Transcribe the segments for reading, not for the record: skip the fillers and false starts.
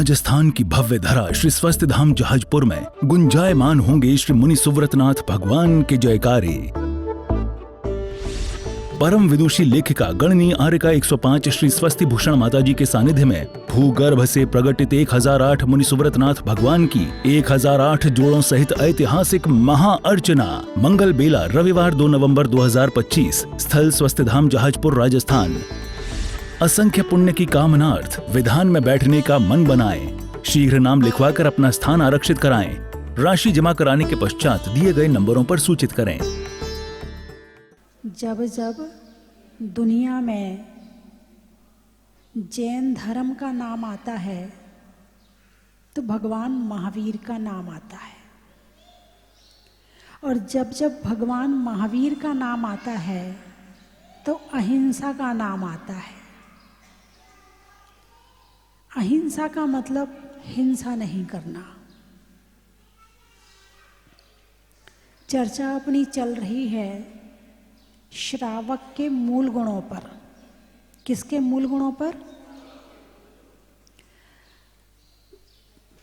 राजस्थान की भव्य धरा श्री स्वस्थ धाम जहाजपुर में गुंजायमान होंगे श्री मुनि सुव्रतनाथ भगवान के जयकारे। परम विदुषी लेखिका गणनीय आर्यका 105 श्री स्वस्ति भूषण माताजी के सानिध्य में भूगर्भ से प्रकटित 1008 मुनि सुव्रतनाथ भगवान की 1008 जोड़ों सहित ऐतिहासिक महाअर्चना मंगल बेला रविवार 2 नवंबर 2025 स्थल स्वस्थ धाम जहाजपुर राजस्थान। असंख्य पुण्य की कामनार्थ विधान में बैठने का मन बनाएं। शीघ्र नाम लिखवाकर अपना स्थान आरक्षित कराएं। राशि जमा कराने के पश्चात दिए गए नंबरों पर सूचित करें। जब जब दुनिया में जैन धर्म का नाम आता है तो भगवान महावीर का नाम आता है, और जब जब भगवान महावीर का नाम आता है तो अहिंसा का नाम आता है। अहिंसा का मतलब हिंसा नहीं करना। चर्चा अपनी चल रही है श्रावक के मूल गुणों पर। किसके मूल गुणों पर?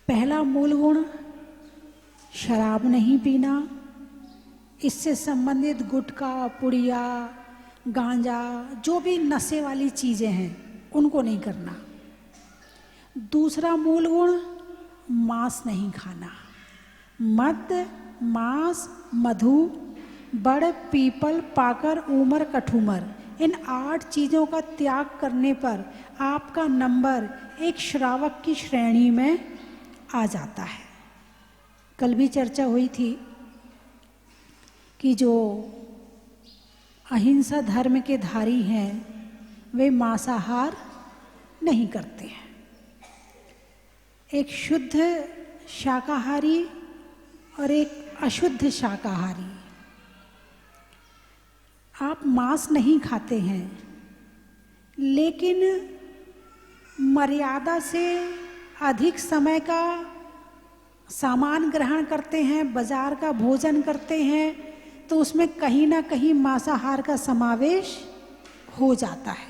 पहला मूल गुण शराब नहीं पीना, इससे संबंधित गुटखा, पुड़िया, गांजा, जो भी नशे वाली चीजें हैं उनको नहीं करना। दूसरा मूल गुण मांस नहीं खाना। मद, मांस, मधु, बड़, पीपल, पाकर, ऊमर, कठूमर, इन 8 चीज़ों का त्याग करने पर आपका नंबर एक श्रावक की श्रेणी में आ जाता है। कल भी चर्चा हुई थी कि जो अहिंसा धर्म के धारी हैं वे मांसाहार नहीं करते हैं। एक शुद्ध शाकाहारी और एक अशुद्ध शाकाहारी। आप मांस नहीं खाते हैं लेकिन मर्यादा से अधिक समय का सामान ग्रहण करते हैं, बाजार का भोजन करते हैं, तो उसमें कहीं ना कहीं मांसाहार का समावेश हो जाता है,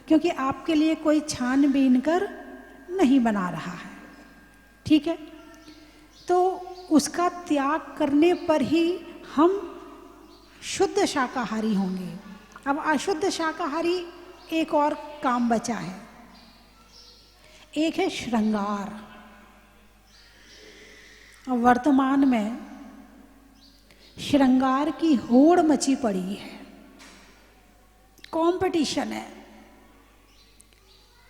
क्योंकि आपके लिए कोई छानबीन कर नहीं बना रहा है। ठीक है, तो उसका त्याग करने पर ही हम शुद्ध शाकाहारी होंगे। अब अशुद्ध शाकाहारी एक और काम बचा है। एक है श्रृंगार। और वर्तमान में श्रृंगार की होड़ मची पड़ी है, कंपटीशन है।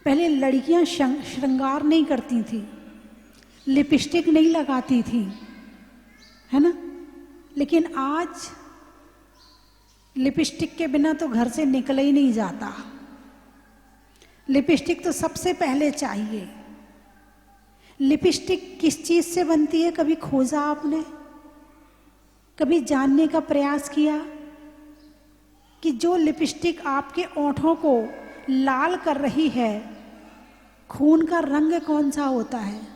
पहले लड़कियां श्रृंगार नहीं करती थी, लिपस्टिक नहीं लगाती थी, है ना, लेकिन आज लिपस्टिक के बिना तो घर से निकला ही नहीं जाता। लिपस्टिक तो सबसे पहले चाहिए। लिपस्टिक किस चीज से बनती है, कभी खोजा आपने? कभी जानने का प्रयास किया कि जो लिपस्टिक आपके ओंठों को लाल कर रही है, खून का रंग कौन सा होता है?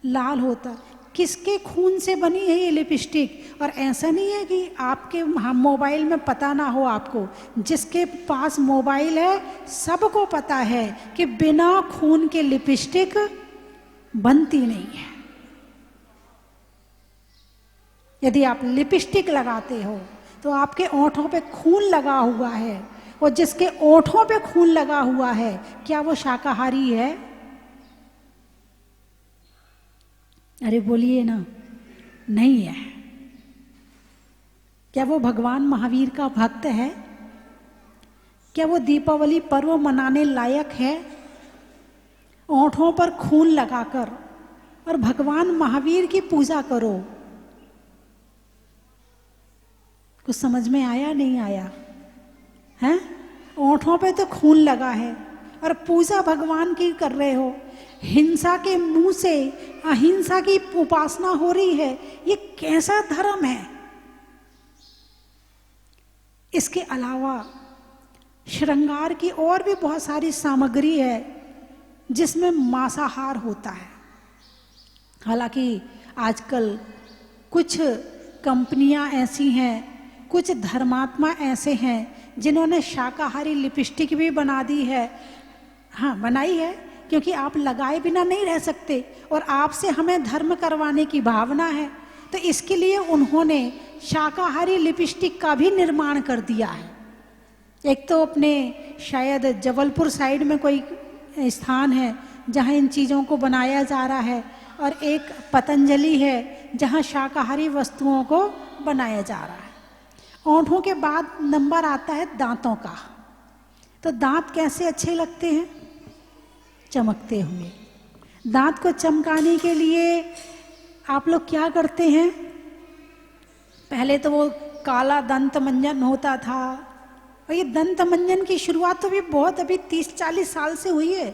लाल होता है। किसके खून से बनी है ये लिपस्टिक? और ऐसा नहीं है कि आपके मोबाइल में पता ना हो आपको। जिसके पास मोबाइल है सबको पता है कि बिना खून के लिपस्टिक बनती नहीं है। यदि आप लिपस्टिक लगाते हो तो आपके ओंठों पे खून लगा हुआ है, और जिसके ओंठों पे खून लगा हुआ है क्या वो शाकाहारी है? अरे बोलिए ना, नहीं है। क्या वो भगवान महावीर का भक्त है? क्या वो दीपावली पर्व मनाने लायक है? ओंठों पर खून लगाकर और भगवान महावीर की पूजा करो। कुछ समझ में आया? नहीं आया? हैं? ओंठों पे तो खून लगा है और पूजा भगवान की कर रहे हो। हिंसा के मुंह से अहिंसा की उपासना हो रही है। ये कैसा धर्म है? इसके अलावा श्रृंगार की और भी बहुत सारी सामग्री है जिसमें मांसाहार होता है। हालांकि आजकल कुछ कंपनियां ऐसी हैं, कुछ धर्मात्मा ऐसे हैं जिन्होंने शाकाहारी लिपस्टिक भी बना दी है। हाँ, बनाई है क्योंकि आप लगाए बिना नहीं रह सकते और आपसे हमें धर्म करवाने की भावना है। तो इसके लिए उन्होंने शाकाहारी लिपस्टिक का भी निर्माण कर दिया है। एक तो अपने शायद जबलपुर साइड में कोई स्थान है जहाँ इन चीज़ों को बनाया जा रहा है, और एक पतंजलि है जहाँ शाकाहारी वस्तुओं को बनाया जा रहा है। होंठों के बाद नंबर आता है दांतों का। तो दांत कैसे अच्छे लगते हैं? चमकते हुए। दांत को चमकाने के लिए आप लोग क्या करते हैं? पहले तो वो काला दंत मंजन होता था, और ये दंत मंजन की शुरुआत तो भी बहुत अभी 30-40 साल से हुई है,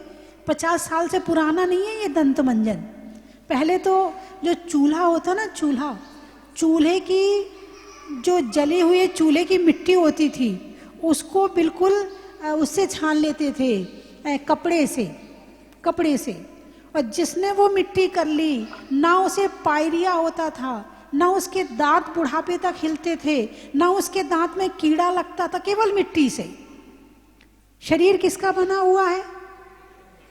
50 साल से पुराना नहीं है ये दंत मंजन। पहले तो जो चूल्हा होता ना, चूल्हे की जो जले हुए चूल्हे की मिट्टी होती थी उसको बिल्कुल उससे छान लेते थे कपड़े से, और जिसने वो मिट्टी कर ली, ना उसे पायरिया होता था, ना उसके दांत बुढ़ापे तक हिलते थे, ना उसके दांत में कीड़ा लगता था, केवल मिट्टी से। शरीर किसका बना हुआ है?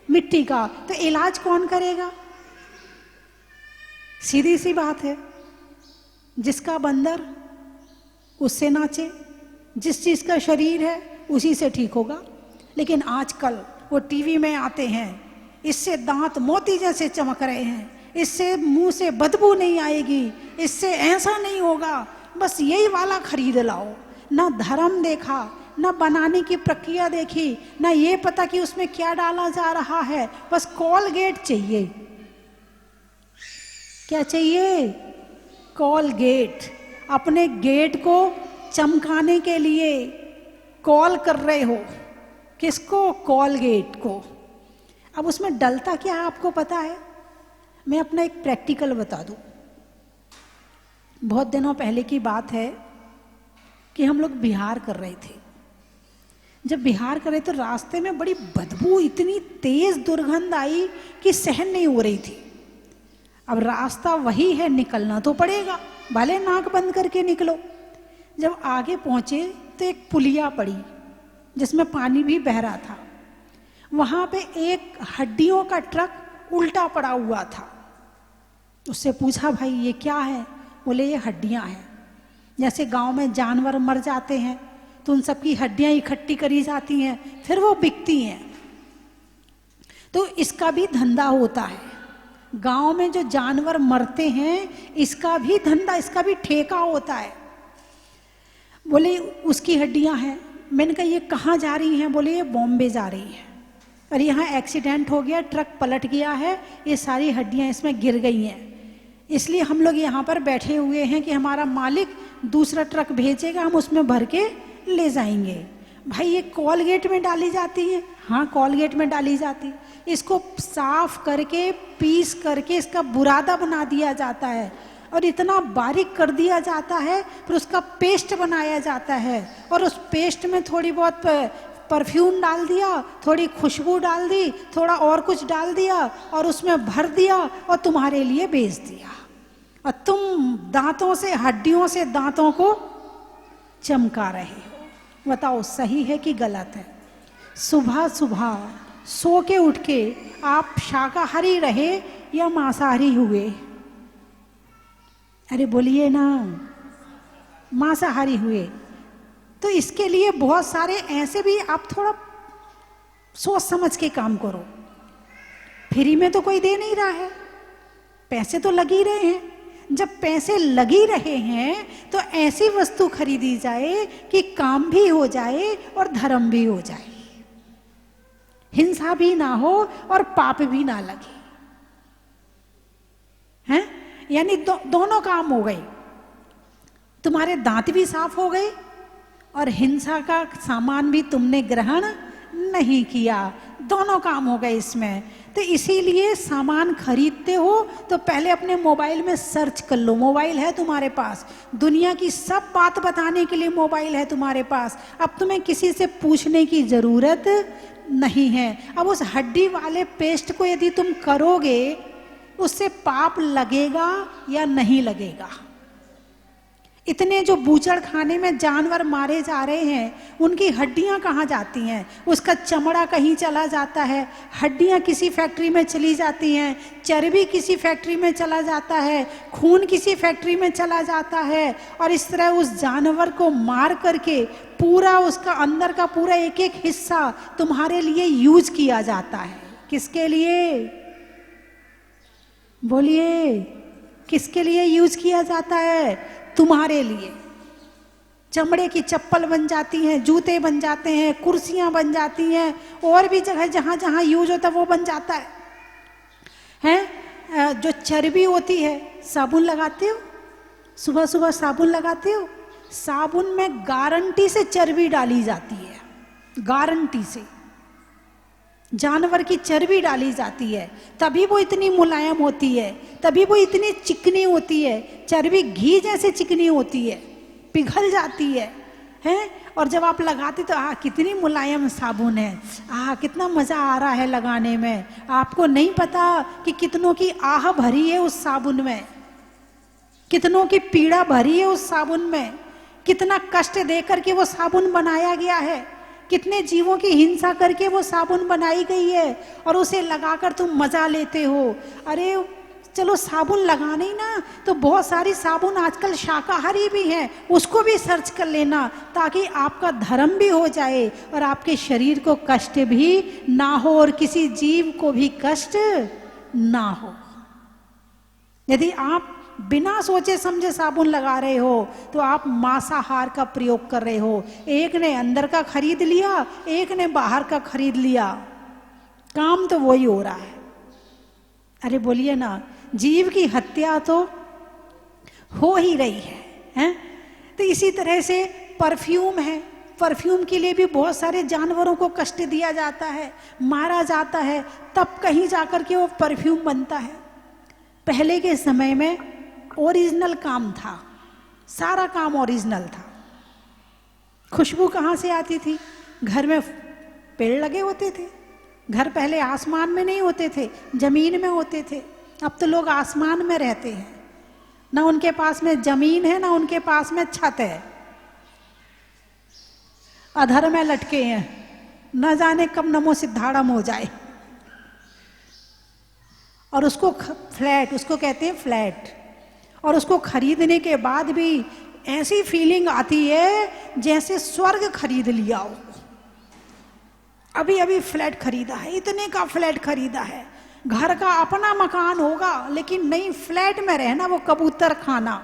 मिट्टी का। तो इलाज कौन करेगा? सीधी सी बात है, जिसका बंदर उससे नाचे, जिस चीज का शरीर है उसी से ठीक होगा। लेकिन आजकल वो टीवी में आते हैं, इससे दांत मोती जैसे चमक रहे हैं, इससे मुंह से बदबू नहीं आएगी, इससे ऐसा नहीं होगा, बस यही वाला खरीद लाओ। ना धर्म देखा, ना बनाने की प्रक्रिया देखी, ना ये पता कि उसमें क्या डाला जा रहा है, बस कोलगेट चाहिए। क्या चाहिए? कोलगेट। अपने गेट को चमकाने के लिए कॉल कर रहे हो। किसको? कोलगेट को। अब उसमें डलता क्या है आपको पता है? मैं अपना एक प्रैक्टिकल बता दूं। बहुत दिनों पहले की बात है कि हम लोग बिहार कर रहे थे। जब बिहार कर रहे तो रास्ते में बड़ी बदबू, इतनी तेज दुर्गंध आई कि सहन नहीं हो रही थी। अब रास्ता वही है, निकलना तो पड़ेगा, भले नाक बंद करके निकलो। जब आगे पहुंचे तो एक पुलिया पड़ी जिसमें पानी भी बह रहा था। वहां पे एक हड्डियों का ट्रक उल्टा पड़ा हुआ था। उससे पूछा, भाई ये क्या है? बोले ये हड्डियां हैं। जैसे गांव में जानवर मर जाते हैं तो उन सबकी हड्डियां इकट्ठी करी जाती हैं, फिर वो बिकती हैं। तो इसका भी धंधा होता है। गांव में जो जानवर मरते हैं इसका भी धंधा, इसका भी ठेका होता है। बोले उसकी हड्डियां हैं। मैंने कहा ये कहाँ जा रही हैं? बोले ये बॉम्बे जा रही हैं, और यहाँ एक्सीडेंट हो गया, ट्रक पलट गया है, ये सारी हड्डियां इसमें गिर गई हैं, इसलिए हम लोग यहाँ पर बैठे हुए हैं कि हमारा मालिक दूसरा ट्रक भेजेगा, हम उसमें भर के ले जाएंगे। भाई ये कोलगेट में डाली जाती है? हाँ कोलगेट में डाली जाती। इसको साफ करके पीस करके इसका बुरादा बना दिया जाता है, और इतना बारीक कर दिया जाता है, फिर उसका पेस्ट बनाया जाता है, और उस पेस्ट में थोड़ी बहुत परफ्यूम डाल दिया, थोड़ी खुशबू डाल दी, थोड़ा और कुछ डाल दिया, और उसमें भर दिया और तुम्हारे लिए बेच दिया। और तुम दांतों से, हड्डियों से दांतों को चमका रहे हो। बताओ सही है कि गलत है? सुबह सुबह सो के उठ के आप शाकाहारी रहे या मांसाहारी हुए? अरे बोलिए ना, मांसाहारी हुए। तो इसके लिए बहुत सारे ऐसे भी, आप थोड़ा सोच समझ के काम करो। फ्री में तो कोई दे नहीं रहा है, पैसे तो लग ही रहे हैं। जब पैसे लग ही रहे हैं तो ऐसी वस्तु खरीदी जाए कि काम भी हो जाए और धर्म भी हो जाए, हिंसा भी ना हो और पाप भी ना लगे, हैं? यानी दोनों काम हो गए। तुम्हारे दांत भी साफ हो गए और हिंसा का सामान भी तुमने ग्रहण नहीं किया, दोनों काम हो गए इसमें। तो इसीलिए सामान खरीदते हो तो पहले अपने मोबाइल में सर्च कर लो। मोबाइल है तुम्हारे पास, दुनिया की सब बात बताने के लिए मोबाइल है तुम्हारे पास। अब तुम्हें किसी से पूछने की जरूरत नहीं है। अब उस हड्डी वाले पेस्ट को यदि तुम करोगे, उससे पाप लगेगा या नहीं लगेगा? इतने जो बूचड़ खाने में जानवर मारे जा रहे हैं, उनकी हड्डियां कहाँ जाती हैं? उसका चमड़ा कहीं चला जाता है, हड्डियां किसी फैक्ट्री में चली जाती हैं, चर्बी किसी फैक्ट्री में चला जाता है, खून किसी फैक्ट्री में चला जाता है, और इस तरह उस जानवर को मार करके पूरा उसका अंदर का पूरा एक एक हिस्सा तुम्हारे लिए यूज किया जाता है। किसके लिए? बोलिए, किसके लिए यूज किया जाता है? तुम्हारे लिए। चमड़े की चप्पल बन जाती हैं, जूते बन जाते हैं, कुर्सियां बन जाती हैं, और भी जगह जहां जहां यूज होता है वो बन जाता है। हैं? जो चर्बी होती है, साबुन लगाते हो, सुबह सुबह साबुन लगाते हो, साबुन में गारंटी से चर्बी डाली जाती है, गारंटी से जानवर की चर्बी डाली जाती है, तभी वो इतनी मुलायम होती है, तभी वो इतनी चिकनी होती है। चर्बी घी जैसे चिकनी होती है, पिघल जाती है, हैं? और जब आप लगाते तो कितनी मुलायम साबुन है, कितना मज़ा आ रहा है लगाने में। आपको नहीं पता कि कितनों की आह भरी है उस साबुन में, कितनों की पीड़ा भरी है उस साबुन में, कितना कष्ट देकर के वो साबुन बनाया गया है, कितने जीवों की हिंसा करके वो साबुन बनाई गई है, और उसे लगाकर तुम मजा लेते हो। अरे चलो साबुन लगाने ही ना, तो बहुत सारी साबुन आजकल शाकाहारी भी हैं, उसको भी सर्च कर लेना, ताकि आपका धर्म भी हो जाए और आपके शरीर को कष्ट भी ना हो और किसी जीव को भी कष्ट ना हो। यदि आप बिना सोचे समझे साबुन लगा रहे हो तो आप मांसाहार का प्रयोग कर रहे हो। एक ने अंदर का खरीद लिया, एक ने बाहर का खरीद लिया, काम तो वही हो रहा है। अरे बोलिए ना, जीव की हत्या तो हो ही रही है, हैं? तो इसी तरह से परफ्यूम है, परफ्यूम के लिए भी बहुत सारे जानवरों को कष्ट दिया जाता है, मारा जाता है, तब कहीं जाकर के वो परफ्यूम बनता है। पहले के समय में ओरिजिनल काम था, सारा काम ओरिजिनल था। खुशबू कहाँ से आती थी? घर में पेड़ लगे होते थे। घर पहले आसमान में नहीं होते थे, जमीन में होते थे। अब तो लोग आसमान में रहते हैं, ना उनके पास में जमीन है, ना उनके पास में छत है, अधर में लटके हैं, न जाने कब नमो सिद्धाड़म हो जाए। और उसको फ्लैट, उसको कहते हैं फ्लैट, और उसको खरीदने के बाद भी ऐसी फीलिंग आती है जैसे स्वर्ग खरीद लिया हो। अभी अभी फ्लैट खरीदा है, इतने का फ्लैट खरीदा है, घर का अपना मकान होगा लेकिन नहीं, फ्लैट में रहना वो कबूतर खाना,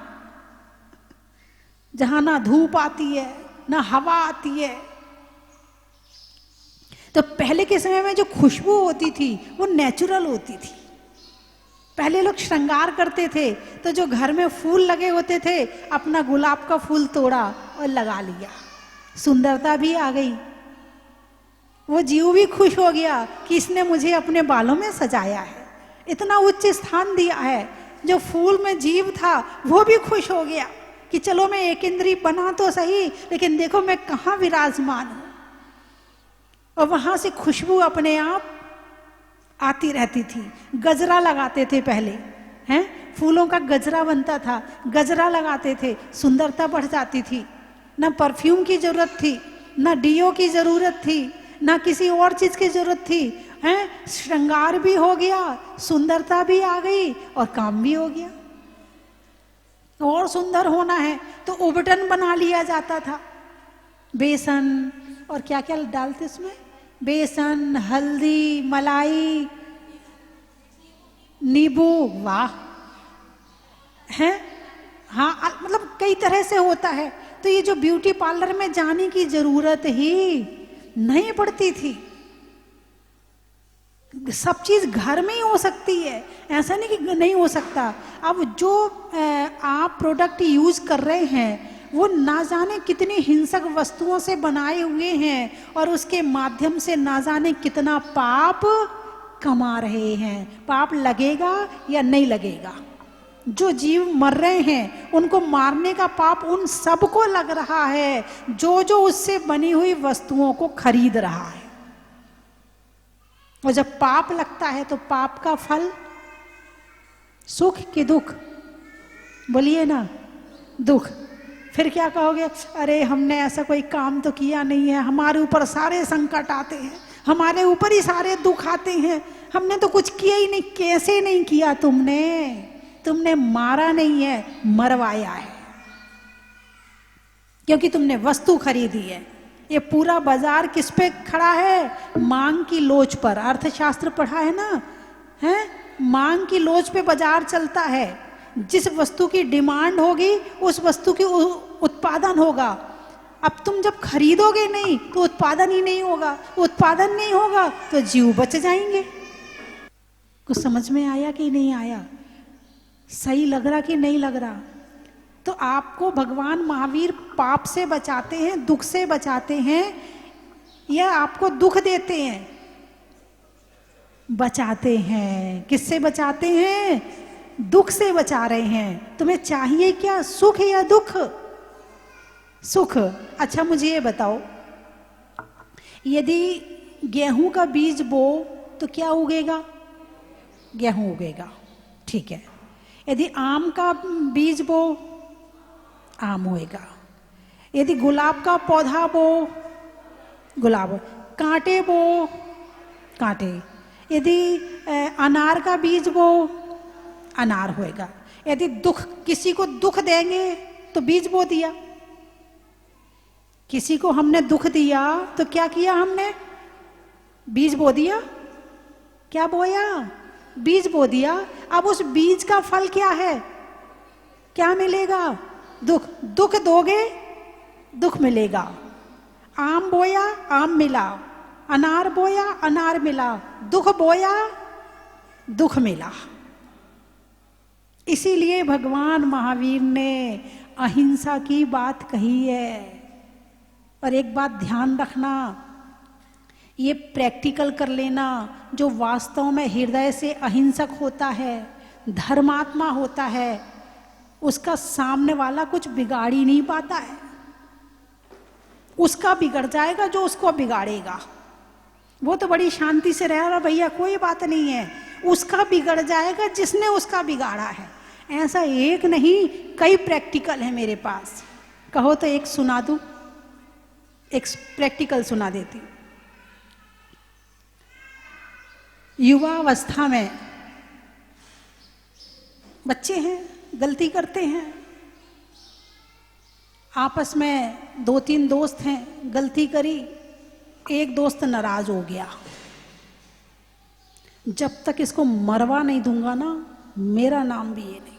जहां ना धूप आती है ना हवा आती है। तो पहले के समय में जो खुशबू होती थी वो नेचुरल होती थी। पहले लोग श्रृंगार करते थे तो जो घर में फूल लगे होते थे, अपना गुलाब का फूल तोड़ा और लगा लिया, सुंदरता भी आ गई, वो जीव भी खुश हो गया कि इसने मुझे अपने बालों में सजाया है, इतना उच्च स्थान दिया है। जो फूल में जीव था वो भी खुश हो गया कि चलो मैं एक इंद्री बना तो सही, लेकिन देखो मैं कहाँ विराजमान हूं। और वहां से खुशबू अपने आप आती रहती थी। गजरा लगाते थे पहले, हैं? फूलों का गजरा बनता था, गजरा लगाते थे, सुंदरता बढ़ जाती थी। ना परफ्यूम की जरूरत थी, ना डीओ की जरूरत थी, ना किसी और चीज की जरूरत थी, हैं? श्रृंगार भी हो गया, सुंदरता भी आ गई और काम भी हो गया। और सुंदर होना है तो उबटन बना लिया जाता था, बेसन और क्या क्या डालते इसमें, बेसन, हल्दी, मलाई, नींबू, वाह, हैं? हाँ, मतलब कई तरह से होता है। तो ये जो ब्यूटी पार्लर में जाने की जरूरत ही नहीं पड़ती थी, सब चीज घर में ही हो सकती है, ऐसा नहीं कि नहीं हो सकता। अब जो आप प्रोडक्ट यूज कर रहे हैं वो ना जाने कितनी हिंसक वस्तुओं से बनाए हुए हैं और उसके माध्यम से ना जाने कितना पाप कमा रहे हैं। पाप लगेगा या नहीं लगेगा? जो जीव मर रहे हैं उनको मारने का पाप उन सबको लग रहा है जो जो उससे बनी हुई वस्तुओं को खरीद रहा है। और जब पाप लगता है तो पाप का फल सुख कि दुख? बोलिए ना, दुख। फिर क्या कहोगे, अरे हमने ऐसा कोई काम तो किया नहीं है, हमारे ऊपर सारे संकट आते हैं, हमारे ऊपर ही सारे दुख आते हैं, हमने तो कुछ किया ही नहीं। कैसे नहीं किया तुमने मारा नहीं है, मरवाया है, क्योंकि तुमने वस्तु खरीदी है। ये पूरा बाजार किस पे खड़ा है? मांग की लोच पर। अर्थशास्त्र पढ़ा है ना, है? मांग की लोच पे बाजार चलता है। जिस वस्तु की डिमांड होगी उस वस्तु की उत्पादन होगा। अब तुम जब खरीदोगे नहीं तो उत्पादन ही नहीं होगा, उत्पादन नहीं होगा तो जीव बच जाएंगे। कुछ समझ में आया कि नहीं आया? सही लग रहा कि नहीं लग रहा? तो आपको भगवान महावीर पाप से बचाते हैं, दुख से बचाते हैं, या आपको दुख देते हैं? बचाते हैं। किससे बचाते हैं? दुख से बचा रहे हैं। तुम्हें चाहिए क्या, सुख या दुख? सुख। अच्छा मुझे ये बताओ, यदि गेहूं का बीज बो तो क्या उगेगा? गेहूं उगेगा, ठीक है। यदि आम का बीज बो, आम होएगा। यदि गुलाब का पौधा बो, गुलाब। कांटे बो, कांटे। यदि अनार का बीज बो, अनार होएगा। यदि किसी को दुख देंगे तो बीज बो दिया। किसी को हमने दुख दिया तो क्या किया हमने? बीज बो दिया। क्या बोया? बीज बो दिया। अब उस बीज का फल क्या है? क्या मिलेगा? दुख। दुख दोगे, दुख मिलेगा। आम बोया, आम मिला। अनार बोया, अनार मिला। दुख बोया, दुख मिला। इसीलिए भगवान महावीर ने अहिंसा की बात कही है। और एक बात ध्यान रखना, ये प्रैक्टिकल कर लेना, जो वास्तव में हृदय से अहिंसक होता है, धर्मात्मा होता है, उसका सामने वाला कुछ बिगाड़ ही नहीं पाता है। उसका बिगड़ जाएगा जो उसको बिगाड़ेगा। वो तो बड़ी शांति से रह रहा, भैया कोई बात नहीं है। उसका बिगड़ जाएगा जिसने उसका बिगाड़ा है। ऐसा एक नहीं, कई प्रैक्टिकल है मेरे पास। कहो तो एक सुना दूं, एक प्रैक्टिकल सुना देती हूं। युवा अवस्था में बच्चे हैं, गलती करते हैं। आपस में 2-3 दोस्त हैं, गलती करी, एक दोस्त नाराज हो गया। जब तक इसको मरवा नहीं दूंगा ना, मेरा नाम भी ये नहीं।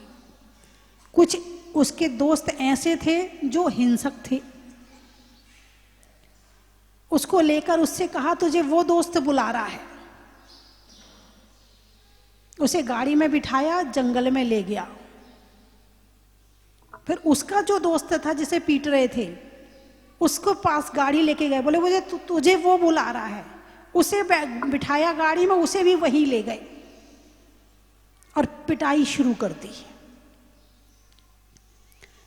कुछ उसके दोस्त ऐसे थे जो हिंसक थे। उसको लेकर उससे कहा, तुझे वो दोस्त बुला रहा है। उसे गाड़ी में बिठाया, जंगल में ले गया। फिर उसका जो दोस्त था जिसे पीट रहे थे, उसको पास गाड़ी लेके गए, बोले मुझे तुझे वो बुला रहा है। उसे बिठाया गाड़ी में, उसे भी वहीं ले गए और पिटाई शुरू कर दी।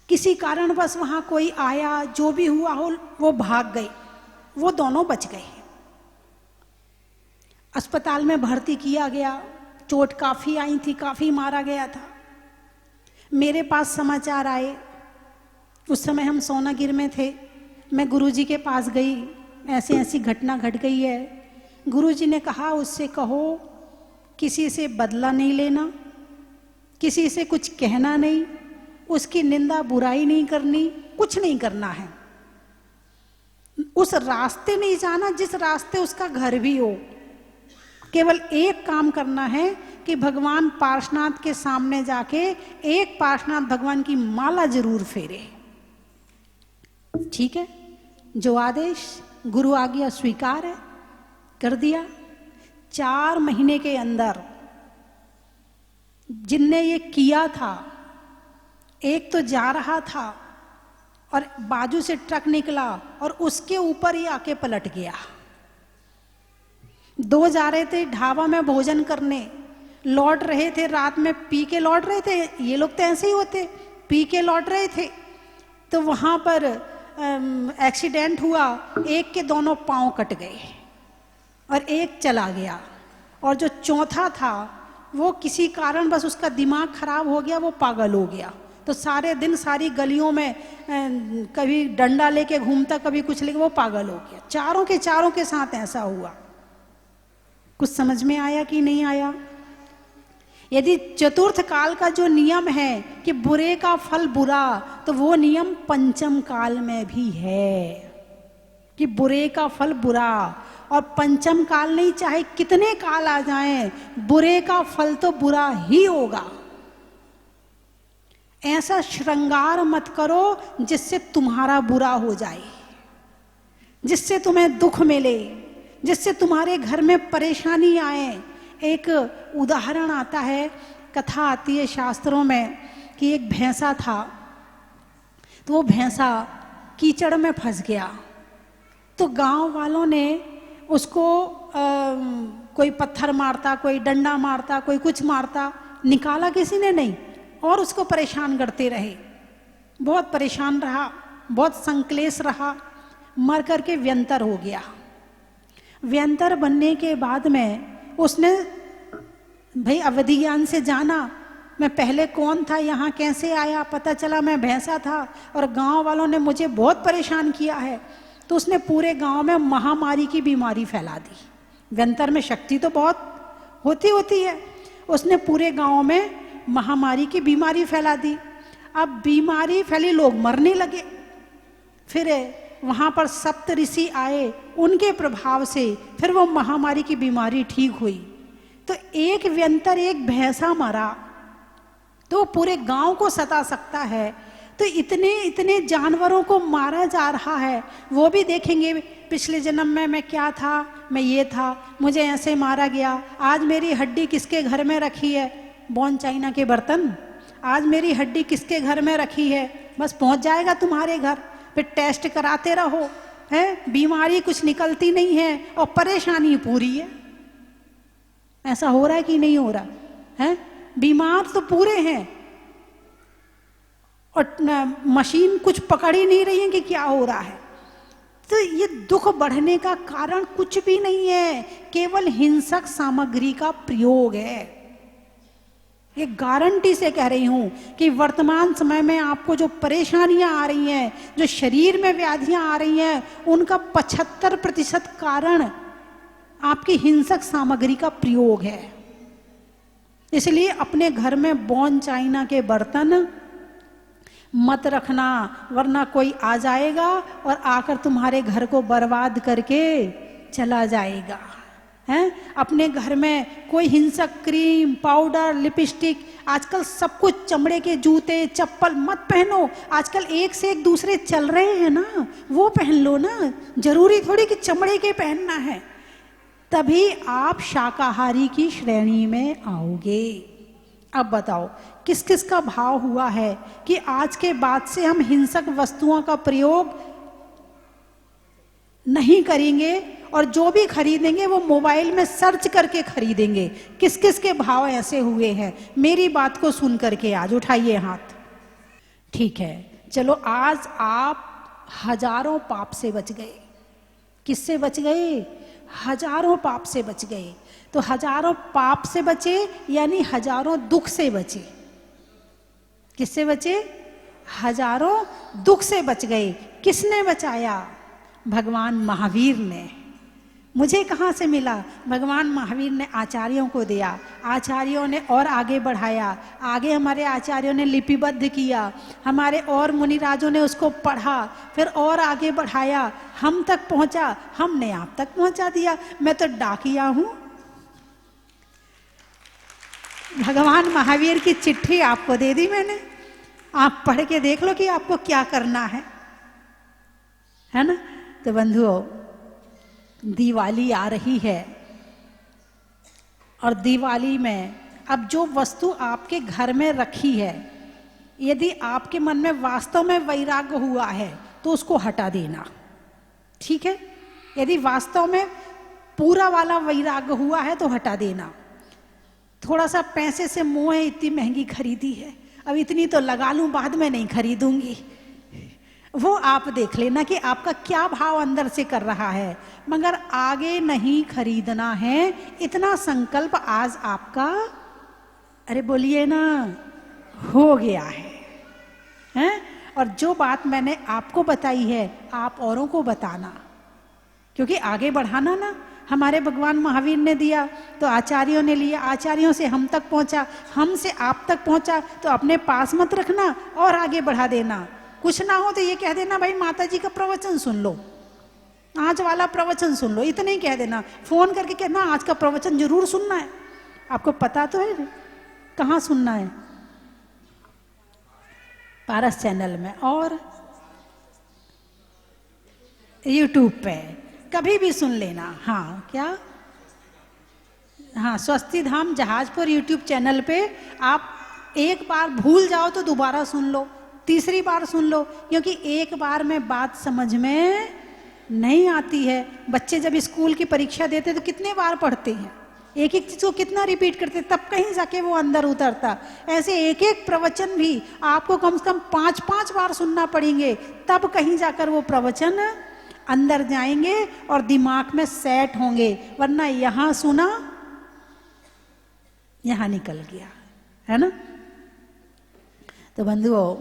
किसी कारणवश वहां कोई आया, जो भी हुआ हो, वो भाग गए। वो दोनों बच गए। अस्पताल में भर्ती किया गया। चोट काफी आई थी, काफी मारा गया था। मेरे पास समाचार आए। उस समय हम सोनागिर में थे। मैं गुरुजी के पास गई, ऐसी ऐसी घटना घट गई है। गुरुजी ने कहा, उससे कहो किसी से बदला नहीं लेना, किसी से कुछ कहना नहीं, उसकी निंदा बुराई नहीं करनी, कुछ नहीं करना है। उस रास्ते नहीं जाना जिस रास्ते उसका घर भी हो। केवल एक काम करना है कि भगवान पार्श्वनाथ के सामने जाके एक पार्श्वनाथ भगवान की माला जरूर फेरे। ठीक है, जो आदेश गुरु आज्ञा स्वीकार है, कर दिया। 4 महीने के अंदर जिनने ये किया था, एक तो जा रहा था और बाजू से ट्रक निकला और उसके ऊपर ही आके पलट गया। 2 जा रहे थे ढाबा में भोजन करने, लौट रहे थे, रात में पी के लौट रहे थे। ये लोग तो ऐसे ही होते, पी के लौट रहे थे। तो वहां पर एक्सीडेंट हुआ। एक के दोनों पांव कट गए और एक चला गया। और जो चौथा था वो किसी कारण बस उसका दिमाग खराब हो गया, वो पागल हो गया। तो सारे दिन सारी गलियों में कभी डंडा लेके घूमता, कभी कुछ लेके, वो पागल हो गया। चारों के साथ ऐसा हुआ। कुछ समझ में आया कि नहीं आया? यदि चतुर्थ काल का जो नियम है कि बुरे का फल बुरा, तो वो नियम पंचम काल में भी है कि बुरे का फल बुरा। और पंचम काल नहीं, चाहे कितने काल आ जाएं, बुरे का फल तो बुरा ही होगा। ऐसा श्रृंगार मत करो जिससे तुम्हारा बुरा हो जाए, जिससे तुम्हें दुख मिले, जिससे तुम्हारे घर में परेशानी आए। एक उदाहरण आता है, कथा आती है शास्त्रों में कि एक भैंसा था, तो वो भैंसा कीचड़ में फंस गया। तो गांव वालों ने उसको कोई पत्थर मारता, कोई डंडा मारता, कोई कुछ मारता, निकाला किसी ने नहीं, और उसको परेशान करते रहे। बहुत परेशान रहा, बहुत संक्लेश रहा, मर करके व्यंतर हो गया। व्यंतर बनने के बाद में उसने भाई अवधि ज्ञान से जाना, मैं पहले कौन था, यहाँ कैसे आया, पता चला मैं भैंसा था और गांव वालों ने मुझे बहुत परेशान किया है। तो उसने पूरे गांव में महामारी की बीमारी फैला दी। व्यंतर में शक्ति तो बहुत होती है। उसने पूरे गांव में महामारी की बीमारी फैला दी। अब बीमारी फैली, लोग मरने लगे। फिर वहां पर सप्त ऋषि आए, उनके प्रभाव से फिर वो महामारी की बीमारी ठीक हुई। तो एक व्यंतर, एक भैंसा मरा तो पूरे गांव को सता सकता है। तो इतने जानवरों को मारा जा रहा है, वो भी देखेंगे पिछले जन्म में मैं क्या था, मैं ये था, मुझे ऐसे मारा गया। आज मेरी हड्डी किसके घर में रखी है? बॉन चाइना के बर्तन। आज मेरी हड्डी किसके घर में रखी है? बस पहुंच जाएगा तुम्हारे घर। फिर टेस्ट कराते रहो, है बीमारी कुछ निकलती नहीं है और परेशानी पूरी है। ऐसा हो रहा है कि नहीं हो रहा है? बीमार तो पूरे हैं और मशीन कुछ पकड़ ही नहीं रही है कि क्या हो रहा है। तो ये दुख बढ़ने का कारण कुछ भी नहीं है, केवल हिंसक सामग्री का प्रयोग है। ये गारंटी से कह रही हूं कि वर्तमान समय में आपको जो परेशानियां आ रही हैं, जो शरीर में व्याधियां आ रही हैं, उनका 75% कारण आपकी हिंसक सामग्री का प्रयोग है। इसलिए अपने घर में बॉन चाइना के बर्तन मत रखना, वरना कोई आ जाएगा और आकर तुम्हारे घर को बर्बाद करके चला जाएगा। हैं? अपने घर में कोई हिंसक क्रीम, पाउडर, लिपस्टिक, आजकल सब कुछ चमड़े के जूते, चप्पल मत पहनो। आजकल एक से एक दूसरे चल रहे हैं ना, वो पहन लो ना। जरूरी थोड़ी कि चमड़े के पहनना है। तभी आप शाकाहारी की श्रेणी में आओगे। अब बताओ किस किस का भाव हुआ है कि आज के बाद से हम हिंसक वस्तुओं का प्रयोग नहीं करेंगे और जो भी खरीदेंगे वो मोबाइल में सर्च करके खरीदेंगे। किस किस के भाव ऐसे हुए हैं? मेरी बात को सुन करके आज उठाइए हाथ। ठीक है, चलो आज आप हजारों पाप से बच गए। किससे बच गए? हजारों पाप से बच गए। तो हजारों पाप से बचे यानी हजारों दुख से बचे। किससे बचे? हजारों दुख से बच गए। किसने बचाया? भगवान महावीर ने। मुझे कहाँ से मिला? भगवान महावीर ने आचार्यों को दिया, आचार्यों ने और आगे बढ़ाया, आगे हमारे आचार्यों ने लिपिबद्ध किया, हमारे और मुनिराजों ने उसको पढ़ा, फिर और आगे बढ़ाया, हम तक पहुंचा, हमने आप तक पहुंचा दिया। मैं तो डाकिया हूं। भगवान महावीर की चिट्ठी आपको दे दी मैंने, आप पढ़ के देख लो कि आपको क्या करना है ना। तो बंधुओं, दिवाली आ रही है और दिवाली में अब जो वस्तु आपके घर में रखी है, यदि आपके मन में वास्तव में वैराग्य हुआ है तो उसको हटा देना। ठीक है? यदि वास्तव में पूरा वाला वैराग्य हुआ है तो हटा देना। थोड़ा सा पैसे से मोह है, इतनी महंगी खरीदी है, अब इतनी तो लगा लूं, बाद में नहीं खरीदूंगी। वो आप देख लेना कि आपका क्या भाव अंदर से कर रहा है, मगर आगे नहीं खरीदना है, इतना संकल्प आज आपका, अरे बोलिए ना, हो गया है। हैं। और जो बात मैंने आपको बताई है आप औरों को बताना, क्योंकि आगे बढ़ाना ना। हमारे भगवान महावीर ने दिया तो आचार्यों ने लिया, आचार्यों से हम तक पहुंचा, हमसे आप तक पहुंचा, तो अपने पास मत रखना और आगे बढ़ा देना। कुछ ना हो तो ये कह देना भाई माता जी का प्रवचन सुन लो, आज वाला प्रवचन सुन लो, इतना ही कह देना। फोन करके कहना आज का प्रवचन जरूर सुनना है। आपको पता तो है कहाँ सुनना है? पारस चैनल में और यूट्यूब पे कभी भी सुन लेना। हाँ क्या? हाँ, स्वस्ति धाम जहाजपुर यूट्यूब चैनल पे आप एक बार भूल जाओ तो दोबारा सुन लो, तीसरी बार सुन लो, क्योंकि एक बार में बात समझ में नहीं आती है। बच्चे जब स्कूल की परीक्षा देते तो कितने बार पढ़ते हैं, एक एक चीज को कितना रिपीट करते, तब कहीं जाके वो अंदर उतरता। ऐसे एक एक प्रवचन भी आपको कम से कम 5-5 बार सुनना पड़ेंगे, तब कहीं जाकर वो प्रवचन अंदर जाएंगे और दिमाग में सेट होंगे। वरना यहां सुना यहां निकल गया, है ना। तो बंधुओं,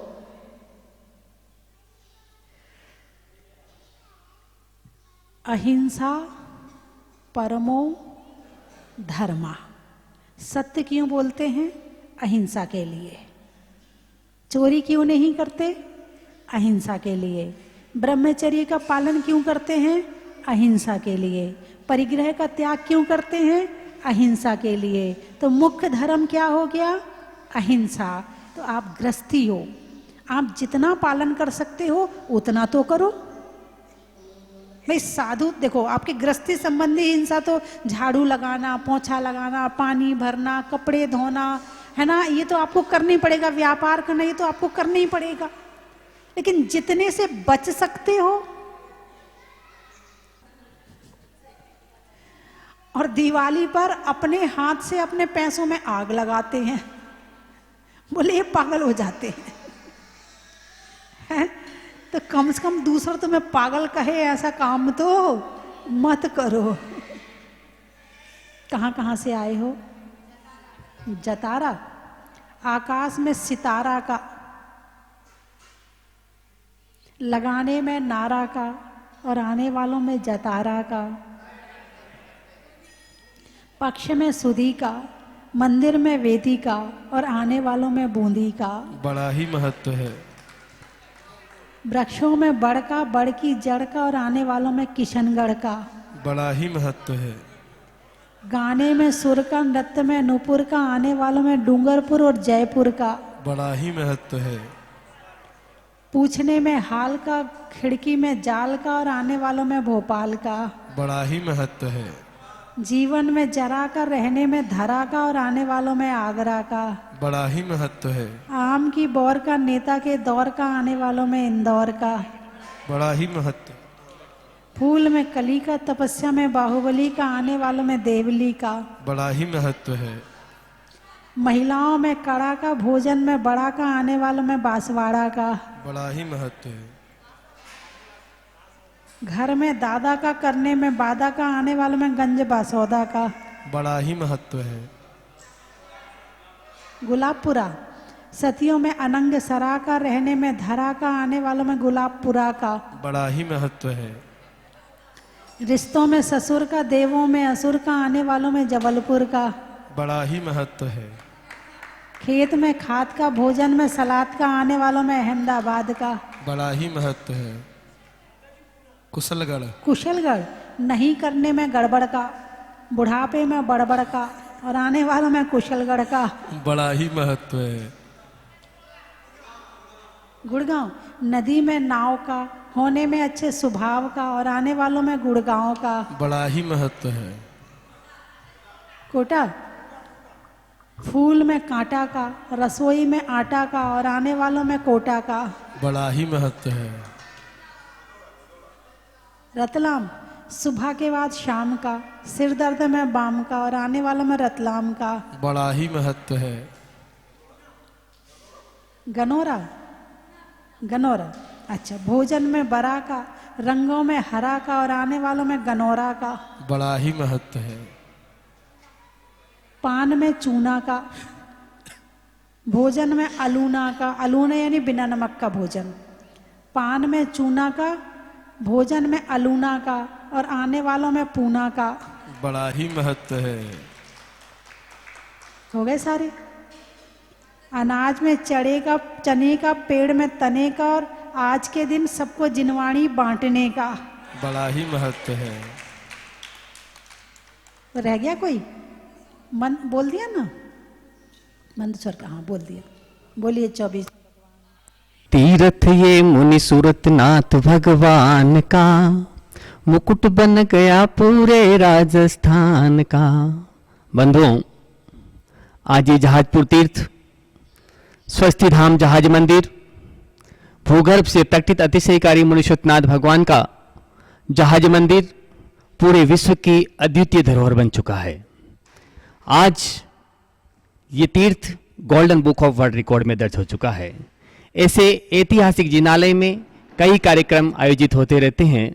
अहिंसा परमो धर्मा। सत्य क्यों बोलते हैं? अहिंसा के लिए। चोरी क्यों नहीं करते? अहिंसा के लिए। ब्रह्मचर्य का पालन क्यों करते हैं? अहिंसा के लिए। परिग्रह का त्याग क्यों करते हैं? अहिंसा के लिए। तो मुख्य धर्म क्या हो गया? अहिंसा। तो आप गृहस्थी हो, आप जितना पालन कर सकते हो उतना तो करो भाई। साधु देखो, आपके गृहस्थी संबंधी हिंसा तो झाड़ू लगाना, पोछा लगाना, पानी भरना, कपड़े धोना, है ना, ये तो आपको करना ही पड़ेगा। व्यापार करना ये तो आपको करना ही पड़ेगा। लेकिन जितने से बच सकते हो, और दिवाली पर अपने हाथ से अपने पैसों में आग लगाते हैं, बोले ये पागल हो जाते हैं। तो कम से कम दूसरा तुम्हें पागल कहे ऐसा काम तो मत करो। कहाँ कहाँ से आए हो? जतारा। आकाश में सितारा का, लगाने में नारा का और आने वालों में जतारा का, पक्ष में सुधी का, मंदिर में वेदी का और आने वालों में बूंदी का। बड़ा ही महत्व है। वृक्षों में बड़ का, बड़ की जड़ का और आने वालों में किशनगढ़ का। बड़ा ही महत्व है। गाने में सुर का, नृत्य में नूपुर का, आने वालों में डूंगरपुर और जयपुर का। बड़ा ही महत्व है। पूछने में हाल का, खिड़की में जाल का और आने वालों में भोपाल का। बड़ा ही महत्व है। जीवन में जरा का, रहने में धरा का और आने वालों में आगरा का। बड़ा ही महत्व है। आम की बौर का, नेता के दौर का, आने वालों में इंदौर का। बड़ा ही महत्व। फूल में कली का, तपस्या में बाहुबली का, आने वालों में देवली का। बड़ा ही महत्व है। महिलाओं में कड़ा का, भोजन में बड़ा का, आने वालों में बांसवाड़ा का। बड़ा ही महत्व है। घर में दादा का, करने में बादा का, आने वालों में गंज बासौदा का। बड़ा ही महत्व है। गुलाबपुरा। सतियों में अनंग सरा का, रहने में धरा का, आने वालों में गुलाबपुरा का। बड़ा ही महत्व है। रिश्तों में ससुर का, देवों में असुर का, आने वालों में जबलपुर का। बड़ा ही महत्व है। खेत में खाद का, भोजन में सलाद का, आने वालों में अहमदाबाद का। बड़ा ही महत्व है। कुशलगढ़। कुशलगढ़। नहीं करने में गड़बड़ का, बुढ़ापे में बड़बड़ का और आने वालों में कुशलगढ़ का। बड़ा ही महत्व है। गुड़गांव। नदी में नाव का, होने में अच्छे स्वभाव का और आने वालों में गुड़गांव का। बड़ा ही महत्व है। कोटा। फूल में कांटा का, रसोई में आटा का और आने वालों में कोटा का। बड़ा ही महत्व है। रतलाम। सुबह के बाद शाम का, सिर दर्द में बाम का और आने वालों में रतलाम का। बड़ा ही महत्व है। गनौरा। गनौरा। अच्छा, भोजन में बरा का, रंगों में हरा का और आने वालों में गनौरा का। बड़ा ही महत्व है। पान में चूना का, भोजन में अलूना का, अलूना यानी बिना नमक का भोजन, पान में चूना का, भोजन में अलूना का और आने वालों में पूना का। बड़ा ही महत्व है। हो गए सारे। अनाज में चने का, पेड़ में तने का और आज के दिन सबको जिनवाणी बांटने का। बड़ा ही महत्व है। रह गया कोई? मन बोल दिया ना? मंदसर का, हाँ बोल दिया। बोलिए 24। तीर्थ ये मुनि सूरत नाथ भगवान का, मुकुट बन गया पूरे राजस्थान का। बंधुओं, आज ये जहाजपुर तीर्थ, स्वस्ति धाम जहाज मंदिर, भूगर्भ से प्रकटित अतिशयकारी मुनीश्वरनाथ भगवान का जहाज मंदिर पूरे विश्व की अद्वितीय धरोहर बन चुका है। आज ये तीर्थ golden book of world record में दर्ज हो चुका है। ऐसे ऐतिहासिक जिनालय में कई कार्यक्रम आयोजित होते रहते हैं।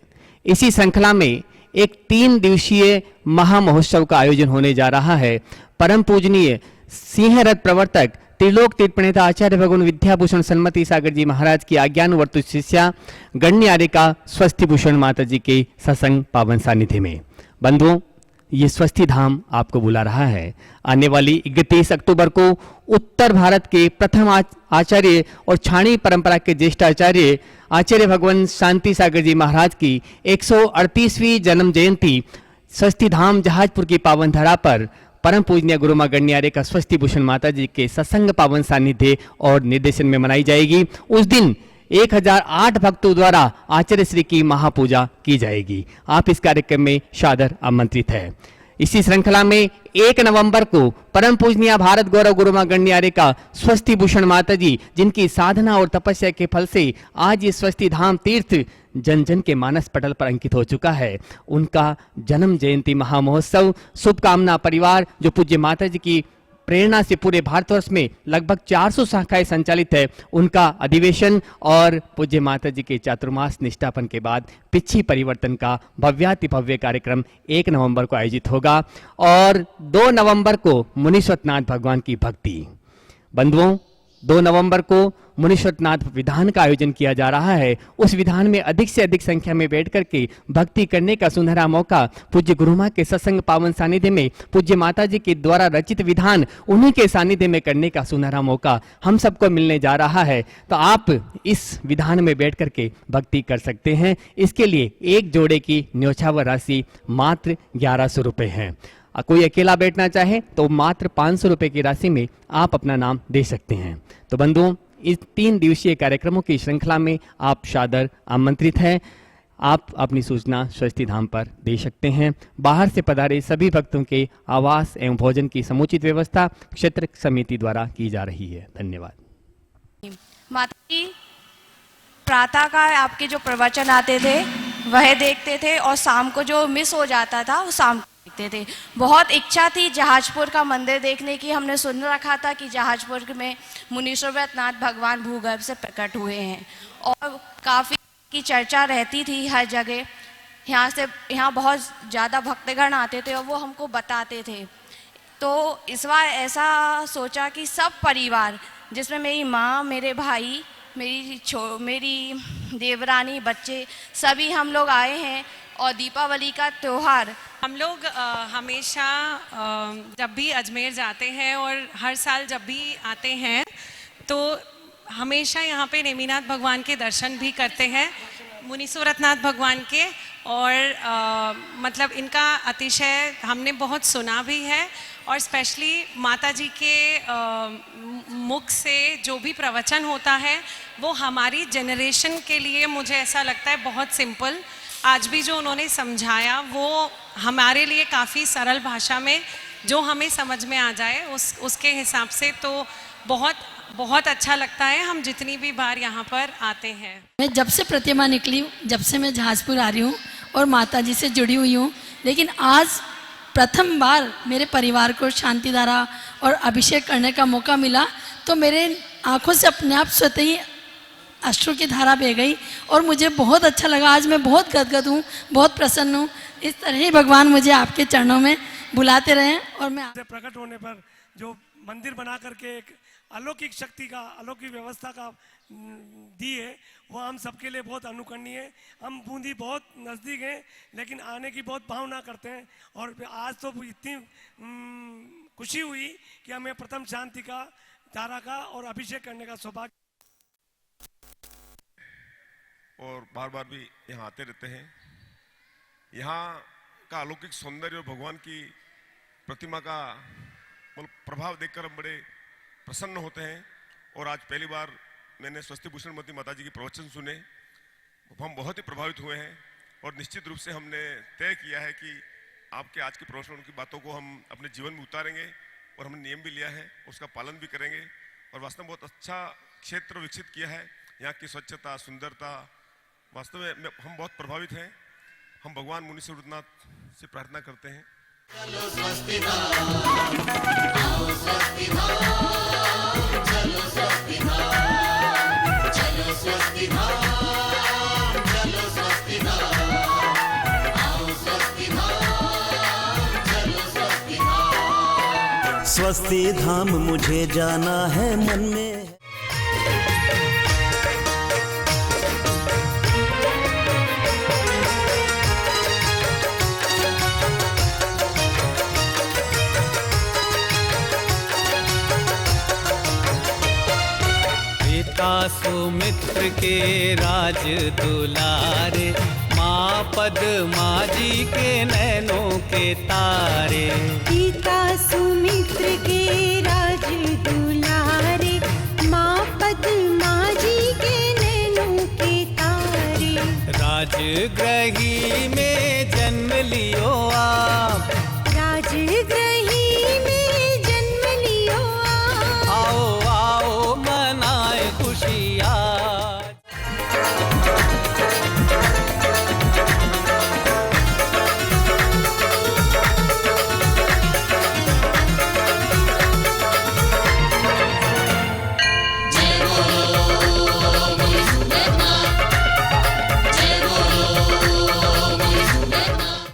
इसी श्रृंखला में एक 3 दिवसीय महामहोत्सव का आयोजन होने जा रहा है। परम पूजनीय सिंहरथ प्रवर्तक त्रिलोक तीर्थ प्रणेता आचार्य भगवान विद्याभूषण सन्मति सागर जी महाराज की आज्ञान वर्तु शिष्या गण्यारिका स्वस्ति भूषण माता जी के सत्संग पावन सानिध्य में। बंधुओं, ये स्वस्ति धाम आपको बुला रहा है। आने वाली 31 अक्टूबर को उत्तर भारत के प्रथम आचार्य और छाणी परंपरा के ज्येष्ठ आचार्य आचार्य भगवान शांति सागर जी महाराज की 138वीं जन्म जयंती स्वस्ति धाम जहाजपुर की पावन धरा पर परम पूजनीय गुरु मां गण्यारिका स्वस्ति भूषण माता जी के सत्संग पावन सानिध्य और निर्देशन में मनाई जाएगी। उस दिन 1008 भक्तों द्वारा आचार्य श्री की महापूजा की जाएगी। आप इस कार्यक्रम में सादर आमंत्रित है। इसी श्रृंखला में 1 नवंबर को परम पूजनीय भारत गौरव गुरु मां गण्यारिका स्वस्ति भूषण माता जी, जिनकी साधना और तपस्या के फल से आज ये स्वस्ति धाम तीर्थ जन जन के मानस पटल पर अंकित हो चुका है, उनका जन्म जयंती महामहोत्सव शुभकामना परिवार, जो पूज्य माता जी की प्रेरणा से पूरे भारतवर्ष में लगभग 400 शाखाएं संचालित है, उनका अधिवेशन और पूज्य माता जी के चातुर्मास निष्ठापन के बाद पिछी परिवर्तन का भव्याति भव्य कार्यक्रम 1 नवंबर को आयोजित होगा और 2 नवंबर को मुनीश्वरनाथ भगवान की भक्ति। बंधुओं, 2 नवंबर को मुनीश्वरनाथ विधान का आयोजन किया जा रहा है। उस विधान में अधिक से अधिक संख्या में बैठ करके भक्ति करने का सुनहरा मौका पूज्य गुरु मां के सत्संग पावन सानिध्य में पूज्य माता जी के द्वारा रचित विधान उन्हीं के सानिध्य में करने का सुनहरा मौका हम सबको मिलने जा रहा है। तो आप इस विधान में बैठ करके भक्ति कर सकते हैं। इसके लिए एक जोड़े की न्योछावर राशि मात्र 1100 रुपये है। कोई अकेला बैठना चाहे तो मात्र 500 रुपये की राशि में आप अपना नाम दे सकते हैं। तो बंधुओं, इस 3 दिवसीय कार्यक्रमों की श्रृंखला में आप सादर आमंत्रित हैं। आप अपनी सूचना स्वस्ति धाम पर दे सकते हैं। बाहर से पधारे सभी भक्तों के आवास एवं भोजन की समुचित व्यवस्था क्षेत्र समिति द्वारा की जा रही है। धन्यवाद। माता जी, प्रातः का आपके जो प्रवचन आते थे वह देखते थे और शाम को जो मिस हो जाता था वो शाम को देखते थे। बहुत इच्छा थी जहाजपुर का मंदिर देखने की। हमने सुन रखा था कि जहाजपुर में मुनीश्वरनाथ भगवान भूगर्भ से प्रकट हुए हैं और काफ़ी की चर्चा रहती थी हर जगह। यहाँ बहुत ज़्यादा भक्तगण आते थे और वो हमको बताते थे। तो इस बार ऐसा सोचा कि सब परिवार, जिसमें मेरी माँ, मेरे भाई, मेरी देवरानी, बच्चे, सभी हम लोग आए हैं और दीपावली का त्यौहार हम लोग हमेशा जब भी अजमेर जाते हैं और हर साल जब भी आते हैं तो हमेशा यहाँ पे नेमिनाथ भगवान के दर्शन भी करते हैं, मुनीश्वरनाथ भगवान के। और मतलब इनका अतिशय हमने बहुत सुना भी है और स्पेशली माता जी के मुख से जो भी प्रवचन होता है वो हमारी जनरेशन के लिए मुझे ऐसा लगता है बहुत सिंपल। आज भी जो उन्होंने समझाया वो हमारे लिए काफ़ी सरल भाषा में जो हमें समझ में आ जाए उसके हिसाब से तो बहुत बहुत अच्छा लगता है हम जितनी भी बार यहाँ पर आते हैं। मैं जब से प्रतिमा निकली, जब से मैं जहाजपुर आ रही हूँ और माता जी से जुड़ी हुई हूँ, लेकिन आज प्रथम बार मेरे परिवार को शांति धारा और अभिषेक करने का मौका मिला तो मेरे आंखों से अपने आप स्वतः ही अश्रु की धारा बह गई और मुझे बहुत अच्छा लगा। आज मैं बहुत गदगद हूँ, बहुत प्रसन्न हूँ। इस तरह ही भगवान मुझे आपके चरणों में बुलाते रहें और मैं प्रकट होने पर जो मंदिर बना करके एक अलौकिक शक्ति का, अलौकिक व्यवस्था का दी है, वो हम सबके लिए बहुत अनुकरणीय है। हम बूंदी बहुत नज़दीक हैं, लेकिन आने की बहुत भावना करते हैं। और आज तो इतनी खुशी हुई कि हमें प्रथम शांति का, धारा का और अभिषेक करने का सौभाग्य, और बार बार भी यहाँ आते रहते हैं। यहाँ का अलौकिक सौंदर्य और भगवान की प्रतिमा का प्रभाव देखकर हम बड़े प्रसन्न होते हैं। और आज पहली बार मैंने स्वस्ति भूषणमती माता जी की प्रवचन सुने, हम बहुत ही प्रभावित हुए हैं। और निश्चित रूप से हमने तय किया है कि आपके आज के प्रवचन की बातों को हम अपने जीवन में उतारेंगे, और हमने नियम भी लिया है, उसका पालन भी करेंगे। और वास्तव में बहुत अच्छा क्षेत्र विकसित किया है। यहाँ की स्वच्छता, सुंदरता, वास्तव में हम बहुत प्रभावित हैं। हम भगवान मुनि सूरतनाथ से प्रार्थना करते हैं। चलो स्वस्ति धाम, आओ स्वस्ति धाम, चलो स्वस्ति धाम, चलो स्वस्ति धाम, चलो स्वस्ति धाम, आओ स्वस्ति धाम, चलो स्वस्ति धाम। स्वस्ति धाम मुझे जाना है, मन में सुमित्र के राज दुलारे, माँ पद्मा जी के नैनों के तारे। पिता सुमित्र के राज दुलारे, माँ पद्मा जी के नैनों के तारे। राजगृही में जन्म लियो आ